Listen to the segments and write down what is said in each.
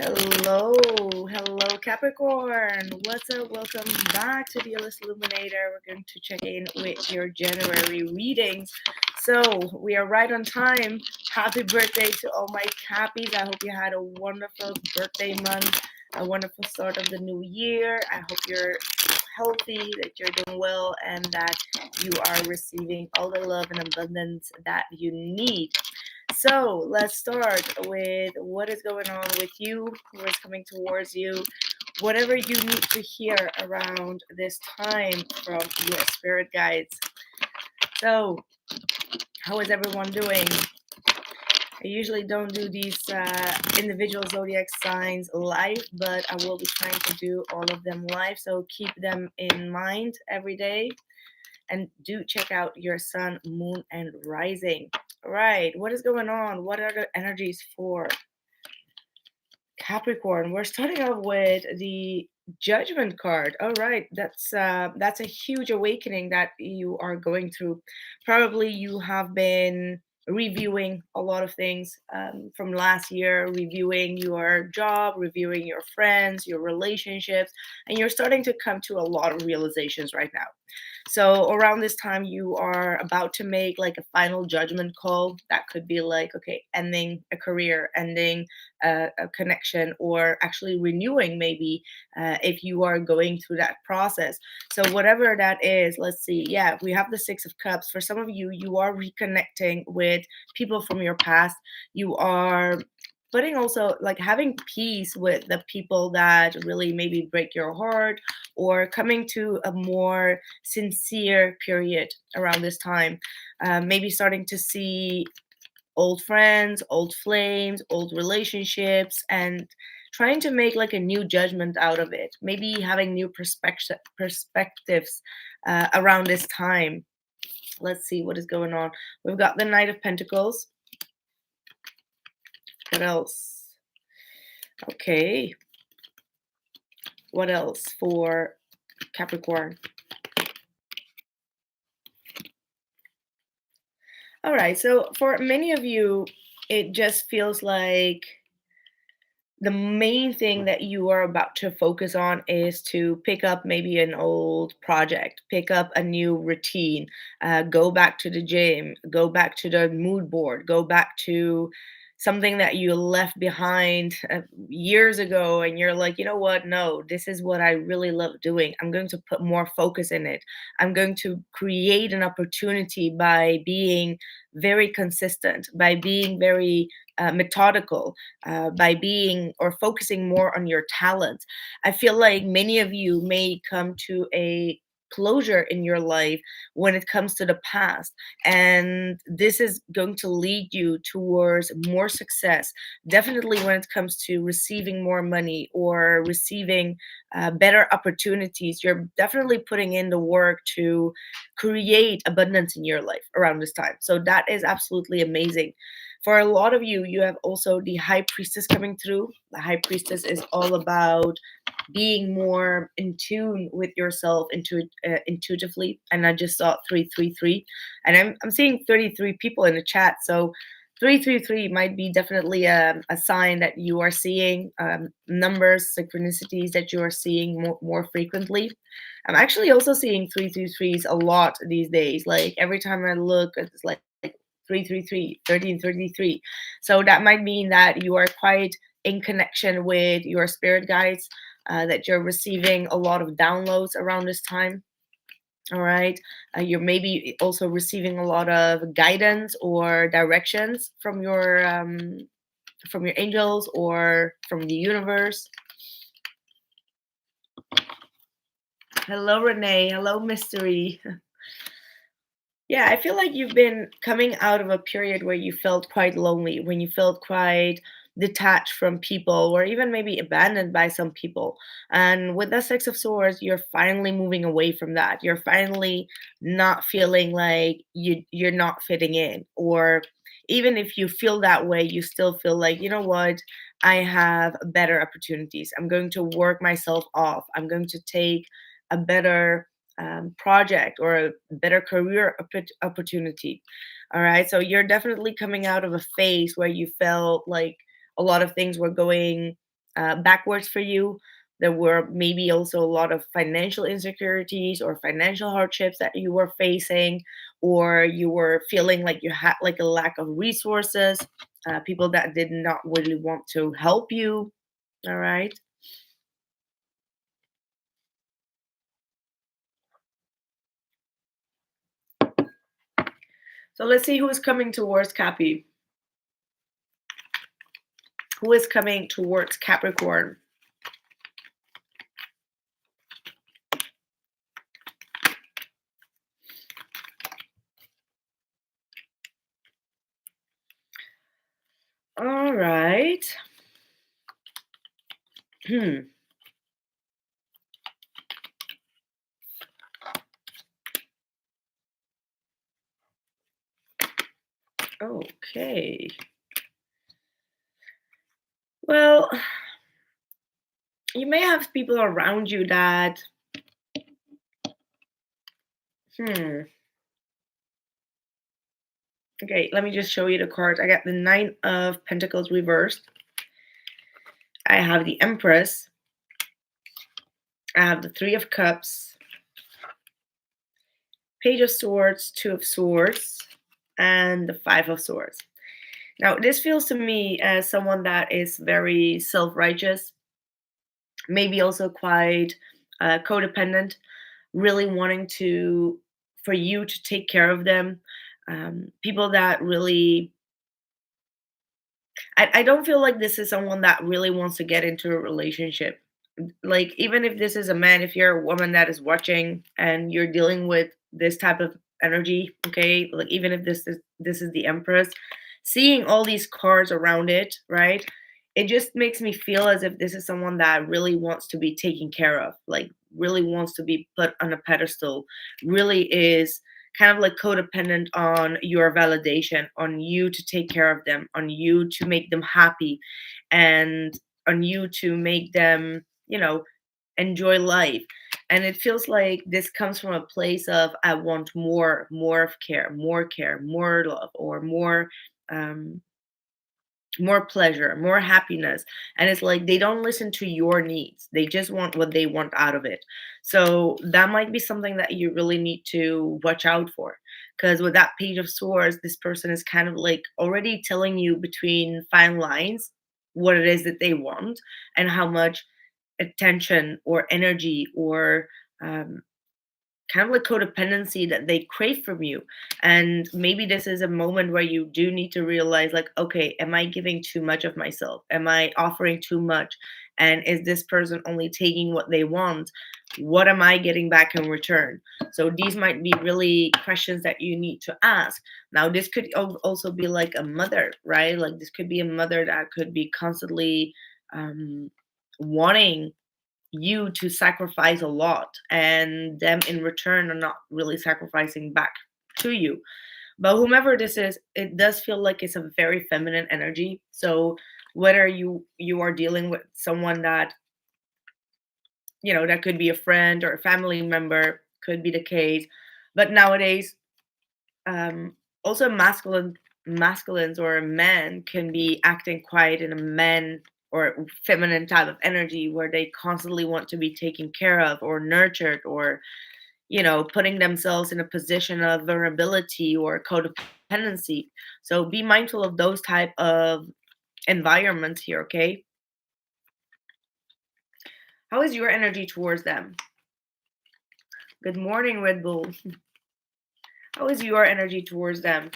Hello, hello, Capricorn. What's up? Welcome back to the Illest Illuminator. We're going to check in with your January readings. So we are right on time. Happy birthday to all my Cappies. I hope you had a wonderful birthday month, a wonderful start of the new year. I hope you're healthy, that you're doing well, and that you are receiving all the love and abundance that you need. So let's start with what is going on with you, who is coming towards you, whatever you need to hear around this time from your spirit guides. So, how is everyone doing? I usually don't do these individual zodiac signs live, but I will be trying to do all of them live. So keep them in mind every day. And do check out your sun, moon, and rising. All right, what is going on? What are the energies for Capricorn? We're starting off with the Judgment card. All right, that's a huge awakening that you are going through. Probably you have been reviewing a lot of things from last year, reviewing your job, reviewing your friends, your relationships, and you're starting to come to a lot of realizations right now. So around this time, you are about to make like a final judgment call. That could be like, okay, ending a career, ending a connection, or actually renewing maybe if you are going through that process. So whatever that is, let's see. Yeah, we have the Six of Cups. For some of you, you are reconnecting with people from your past. You are putting also like having peace with the people that really maybe break your heart, or coming to a more sincere period around this time. Maybe starting to see old friends, old flames, old relationships, and trying to make like a new judgment out of it. Maybe having new perspectives around this time. Let's see what is going on. We've got the Knight of Pentacles. What else? Okay. What else for Capricorn? All right. So for many of you, it just feels like the main thing that you are about to focus on is to pick up maybe an old project, pick up a new routine, go back to the gym, go back to the mood board, go back to something that you left behind years ago. And you're like, you know what? No, this is what I really love doing. I'm going to put more focus in it. I'm going to create an opportunity by being very consistent, by being very methodical, by being or focusing more on your talents. I feel like many of you may come to a closure in your life when it comes to the past, and this is going to lead you towards more success, definitely when it comes to receiving more money or receiving better opportunities. You're definitely putting in the work to create abundance in your life around this time, so that is absolutely amazing. For a lot of you, you have also the High Priestess coming through. The High Priestess is all about being more in tune with yourself intuitively. And I just saw 333, and I'm seeing 33 people in the chat. So 333 might be definitely a sign that you are seeing numbers, synchronicities that you are seeing more frequently. I'm actually also seeing 333s a lot these days. Like every time I look, it's like 333, 1333. So that might mean that you are quite in connection with your spirit guides, that you're receiving a lot of downloads around this time. All right. You're maybe also receiving a lot of guidance or directions from your angels or from the universe. Hello, Renee. Hello, Mystery. Yeah, I feel like you've been coming out of a period where you felt quite lonely, when you felt quite detached from people, or even maybe abandoned by some people. And with the Six of Swords, you're finally moving away from that. You're finally not feeling like you're not fitting in. Or even if you feel that way, you still feel like, you know what? I have better opportunities. I'm going to work myself off. I'm going to take a better project or a better career opportunity. All right. So you're definitely coming out of a phase where you felt like a lot of things were going backwards for you. There were maybe also a lot of financial insecurities or financial hardships that you were facing, or you were feeling like you had like a lack of resources, people that did not really want to help you. All right. So let's see who is coming towards Cappy. Who is coming towards Capricorn? All right. Hmm. Okay. Well, you may have people around you that, hmm. Okay, let me just show you the cards. I got the Nine of Pentacles reversed. I have the Empress. I have the Three of Cups, Page of Swords, Two of Swords, and the Five of Swords. Now, this feels to me as someone that is very self righteous, maybe also quite codependent, really wanting to, for you to take care of them. People that really, I don't feel like this is someone that really wants to get into a relationship. Like, even if this is a man, if you're a woman that is watching and you're dealing with this type of energy, okay, like even if this is the Empress, seeing all these cards around it, right, it just makes me feel as if this is someone that really wants to be taken care of, like really wants to be put on a pedestal, really is kind of like codependent on your validation, on you to take care of them, on you to make them happy, and on you to make them, enjoy life. And it feels like this comes from a place of, I want more of care, more love, or um more pleasure, more happiness. And it's like they don't listen to your needs. They just want what they want out of it. So that might be something that you really need to watch out for. Because with that Page of Swords, this person is kind of like already telling you between fine lines what it is that they want, and how much attention or energy or um, kind of like codependency that they crave from you. And maybe this is a moment where you do need to realize, like, okay, am I giving too much of myself? Am I offering too much? And is this person only taking what they want? What am I getting back in return? So these might be really questions that you need to ask. Now, this could also be like a mother, right? Like, this could be a mother that could be constantly wanting you to sacrifice a lot, and them in return are not really sacrificing back to you. But whomever this is, it does feel like it's a very feminine energy. So whether you are dealing with someone that, that could be a friend or a family member, could be the case. But nowadays, um also masculines or a man can be acting quite in a man or feminine type of energy, where they constantly want to be taken care of or nurtured, or putting themselves in a position of vulnerability or codependency. So be mindful of those type of environments here, okay? How is your energy towards them? Good morning, Red Bull. How is your energy towards them?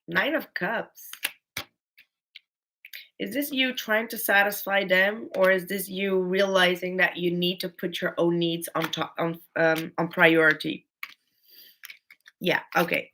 Nine of Cups. Is this you trying to satisfy them, or is this you realizing that you need to put your own needs on top, on priority? Yeah, okay.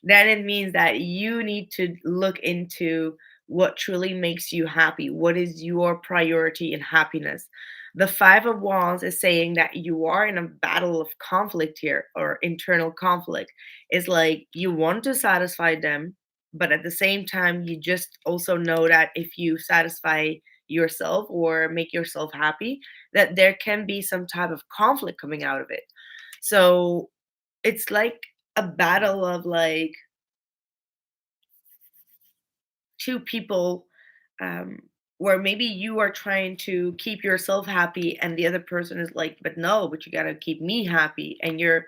Then it means that you need to look into what truly makes you happy. What is your priority in happiness? The Five of Wands is saying that you are in a battle of conflict here, or internal conflict. It's like you want to satisfy them, but at the same time, you just also know that if you satisfy yourself or make yourself happy, that there can be some type of conflict coming out of it. So it's like a battle of like two people, um, where maybe you are trying to keep yourself happy and the other person is like, but no, but you got to keep me happy, and you're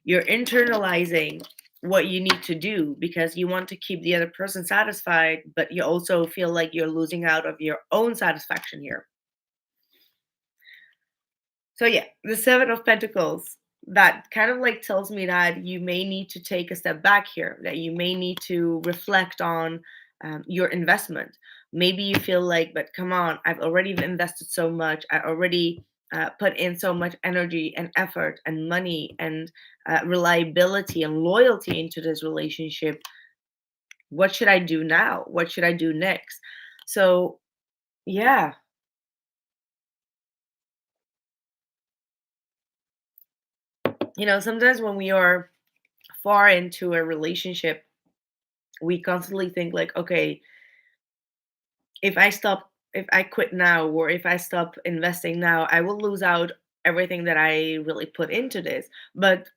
internalizing what you need to do because you want to keep the other person satisfied, but you also feel like you're losing out of your own satisfaction here. So yeah, the 7 of Pentacles, that kind of like tells me that you may need to take a step back here, that you may need to reflect on your investment. Maybe you feel like, but come on, I've already invested so much. I already put in so much energy and effort and money and reliability and loyalty into this relationship. What should I do now? What should I do next? So yeah, sometimes when we are far into a relationship, we constantly think like, okay, if I quit now, or if I stop investing now, I will lose out everything that I really put into this. But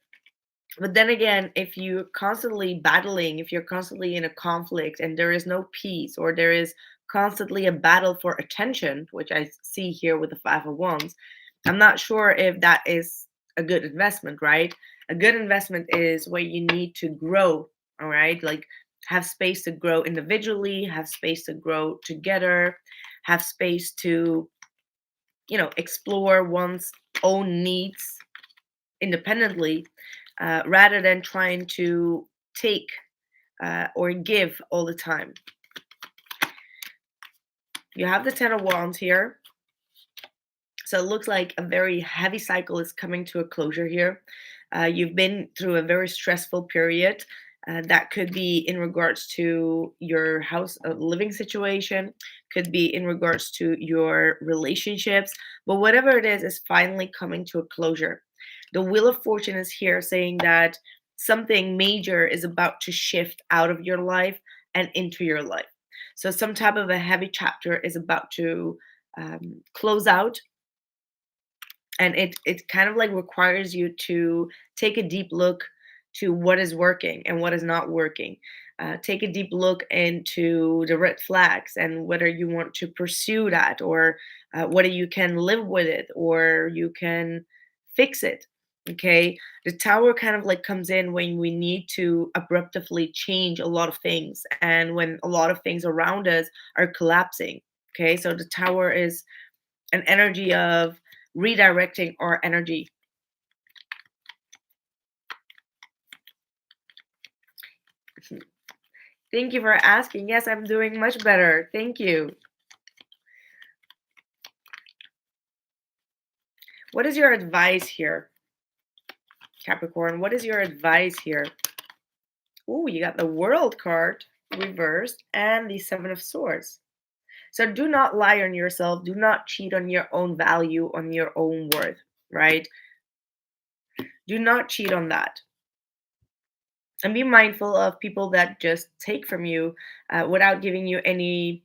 then again, if you're constantly battling, if you're constantly in a conflict and there is no peace, or there is constantly a battle for attention, which I see here with the 5 of Wands, I'm not sure if that is a good investment, right? A good investment is where you need to grow, all right? Like, have space to grow individually, have space to grow together, have space to, explore one's own needs independently, rather than trying to take or give all the time. You have the 10 of Wands here. So it looks like a very heavy cycle is coming to a closure here. You've been through a very stressful period. That could be in regards to your house living situation, could be in regards to your relationships, but whatever it is finally coming to a closure. The Wheel of Fortune is here saying that something major is about to shift out of your life and into your life. So some type of a heavy chapter is about to close out, and it kind of like requires you to take a deep look to what is working and what is not working. Take a deep look into the red flags and whether you want to pursue that, or whether you can live with it or you can fix it. Okay, the Tower kind of like comes in when we need to abruptly change a lot of things and when a lot of things around us are collapsing. Okay, so the Tower is an energy of redirecting our energy. Thank you for asking. Yes, I'm doing much better. Thank you. What is your advice here, Capricorn? What is your advice here? Oh, you got the World card reversed and the 7 of Swords. So do not lie on yourself. Do not cheat on your own value, on your own worth, right? Do not cheat on that. And be mindful of people that just take from you without giving you anything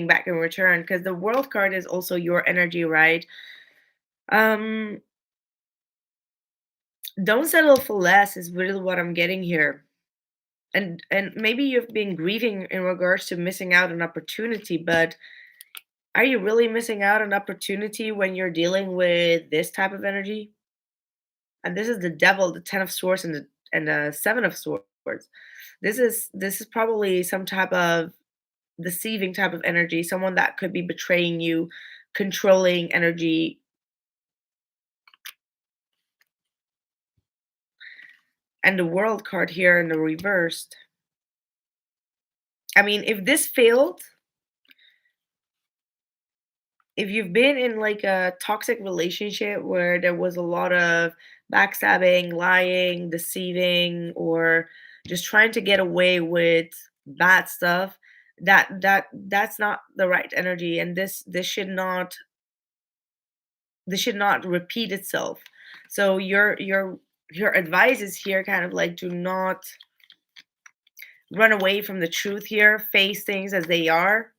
back in return, because the World card is also your energy, right? um don't settle for less is really what I'm getting here. And maybe you've been grieving in regards to missing out on opportunity, but are you really missing out on opportunity when you're dealing with this type of energy? And this is the Devil, the 10 of Swords, and the 7 of Swords. This is probably some type of deceiving type of energy, someone that could be betraying you, controlling energy. And the World card here in the reversed. I mean, if this failed, if you've been in like a toxic relationship where there was a lot of backstabbing, lying, deceiving, or just trying to get away with bad stuff, that's not the right energy, and this should not repeat itself. So your advice is here kind of like, do not run away from the truth here, face things as they are.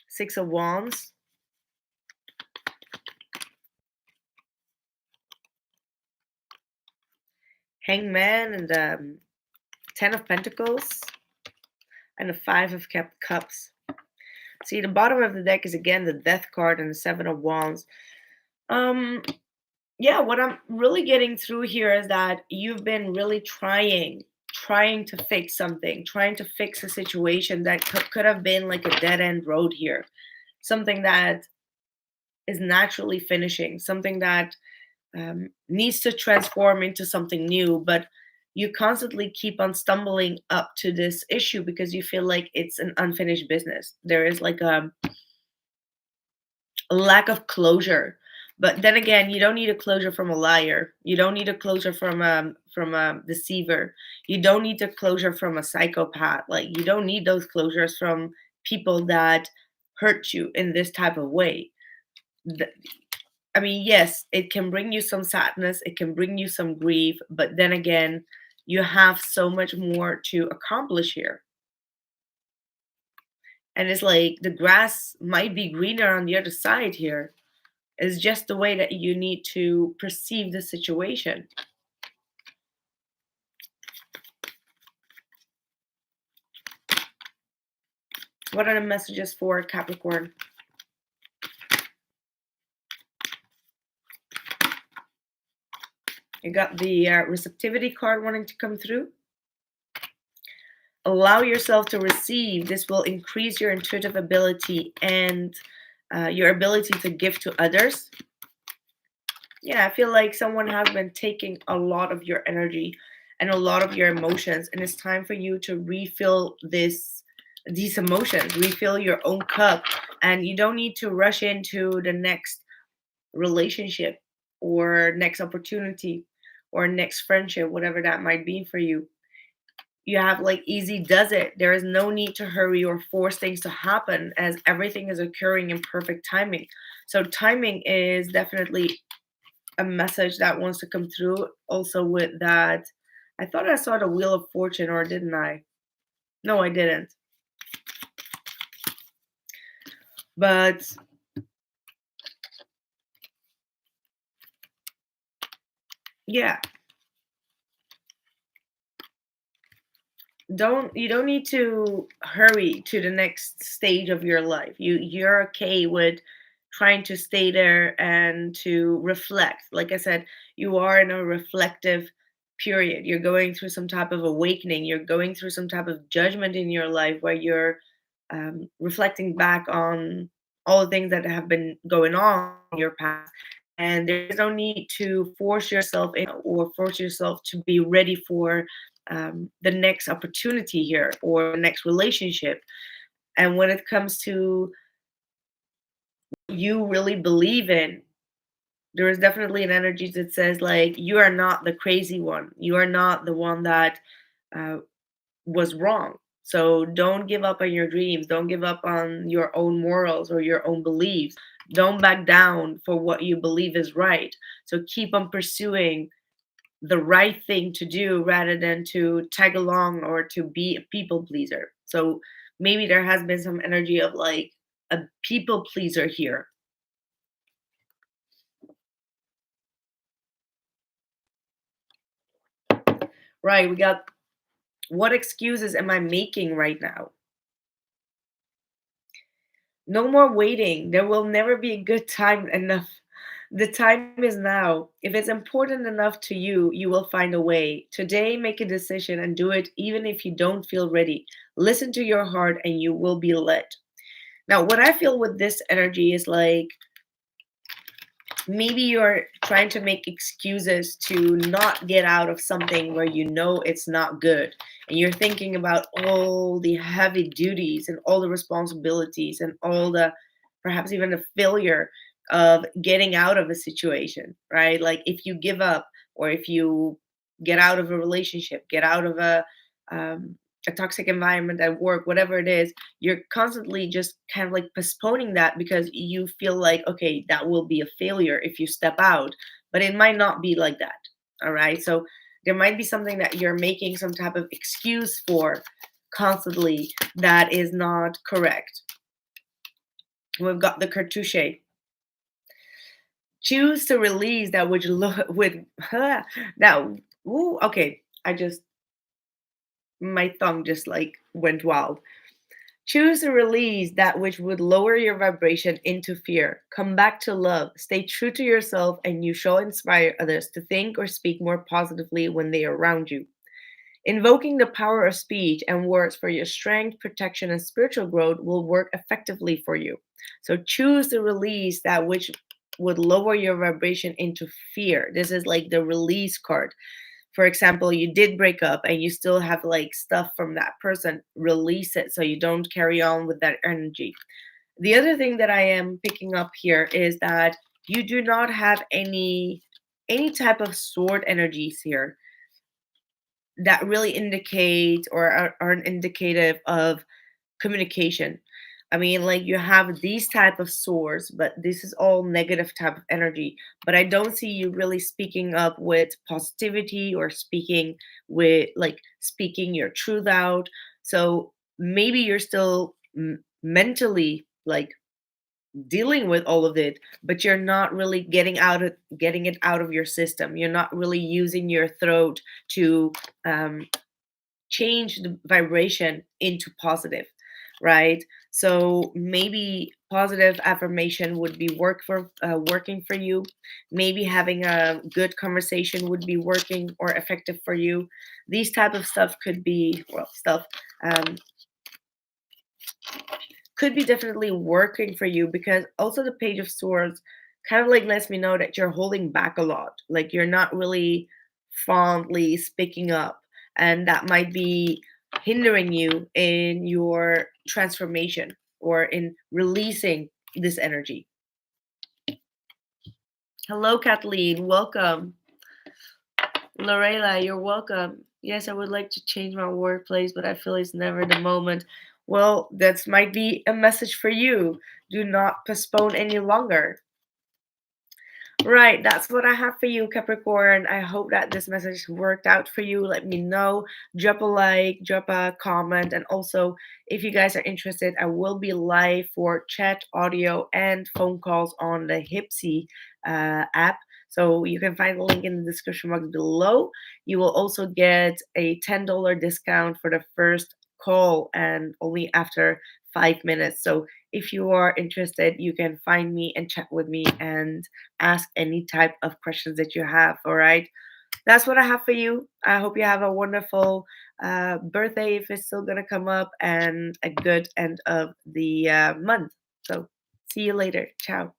6 of Wands, Hangman, and 10 of Pentacles. and the Five of Cups. See, the bottom of the deck is again the Death card and the Seven of Wands. Um, yeah, what I'm really getting through here is that you've been really trying to fix something, trying to fix a situation that could have been like a dead end road here, something that is naturally finishing, something that needs to transform into something new, but you constantly keep on stumbling up to this issue because you feel like it's an unfinished business. There is like a lack of closure. But then again, you don't need a closure from a liar. You don't need a closure from a deceiver. You don't need a closure from a psychopath. Like you don't need those closures from people that hurt you in this type of way. Th- I mean, yes, it can bring you some sadness, it can bring you some grief, but then again, you have so much more to accomplish here. And it's like the grass might be greener on the other side here. It's just the way that you need to perceive the situation. What are the messages for Capricorn? You got the receptivity card wanting to come through. Allow yourself to receive. This will increase your intuitive ability and your ability to give to others. Yeah, I feel like someone has been taking a lot of your energy and a lot of your emotions, and it's time for you to refill these emotions, refill your own cup, and you don't need to rush into the next relationship or next opportunity or next friendship, whatever that might be for you. You have like easy does it. There is no need to hurry or force things to happen as everything is occurring in perfect timing. So timing is definitely a message that wants to come through. Also with that, I thought I saw the Wheel of Fortune, or didn't I? No, I didn't. But yeah, you don't need to hurry to the next stage of your life. You're okay with trying to stay there and to reflect. Like I said, you are in a reflective period. You're going through some type of awakening. You're going through some type of judgment in your life where you're reflecting back on all the things that have been going on in your past. And there's no need to force yourself in or force yourself to be ready for the next opportunity here or the next relationship. And when it comes to you really believe in, there is definitely an energy that says like you are not the crazy one. You are not the one that uh, was wrong. So don't give up on your dreams. Don't give up on your own morals or your own beliefs. Don't back down for what you believe is right. So keep on pursuing the right thing to do rather than to tag along or to be a people pleaser. So maybe there has been some energy of like a people pleaser here. Right, we got what excuses am I making right now? No more waiting. There will never be a good time enough. The time is now. If it's important enough to you, you will find a way. Today, make a decision and do it even if you don't feel ready. Listen to your heart and you will be led. Now, what I feel with this energy is like maybe you're trying to make excuses to not get out of something where you know it's not good. And you're thinking about all the heavy duties and all the responsibilities and all the perhaps even the failure of getting out of a situation, right? Like if you give up or if you get out of a relationship, get out of um, a toxic environment at work, whatever it is, you're constantly just kind of like postponing that because you feel like, okay, that will be a failure if you step out, but it might not be like that. All right. So there might be something that you're making some type of excuse for constantly that is not correct. We've got the cartouche. Choose to release that which look with now. Ooh, okay. I just my tongue just like went wild. Choose to release that which would lower your vibration into fear. Come back to love. Stay true to yourself, and you shall inspire others to think or speak more positively when they are around you. Invoking the power of speech and words for your strength, protection, and spiritual growth will work effectively for you. So choose to release that which would lower your vibration into fear. This is like the release card. For example, you did break up and you still have like stuff from that person, release it so you don't carry on with that energy. The other thing that I am picking up here is that you do not have any type of sword energies here that really indicate or are an indicative of communication. I mean, like you have these type of swords, but this is all negative type of energy. But I don't see you really speaking up with positivity or speaking with like speaking your truth out. So maybe you're still mentally like dealing with all of it, but you're not really getting it out of your system. You're not really using your throat to um, change the vibration into positive, right? So maybe positive affirmation would be working for you. Maybe having a good conversation would be working or effective for you. These type of stuff could be um, could be definitely working for you, because also the page of swords kind of like lets me know that you're holding back a lot, like you're not really fondly speaking up, and that might be hindering you in your transformation or in releasing this energy. Hello, Kathleen, welcome. Lorela, you're welcome. Yes, I would like to change my workplace, but I feel it's never the moment. Well, that might be a message for you. Do not postpone any longer. Right, that's what I have for you, Capricorn. I hope that this message worked out for you. Let me know. Drop a like, drop a comment, and also, if you guys are interested, I will be live for chat, audio, and phone calls on the Hipsy app. So you can find the link in the description box below. You will also get a $10 discount for the first call, and only after 5 minutes. So if you are interested, you can find me and chat with me and ask any type of questions that you have. All right. That's what I have for you. I hope you have a wonderful birthday if it's still going to come up, and a good end of the month. So see you later. Ciao.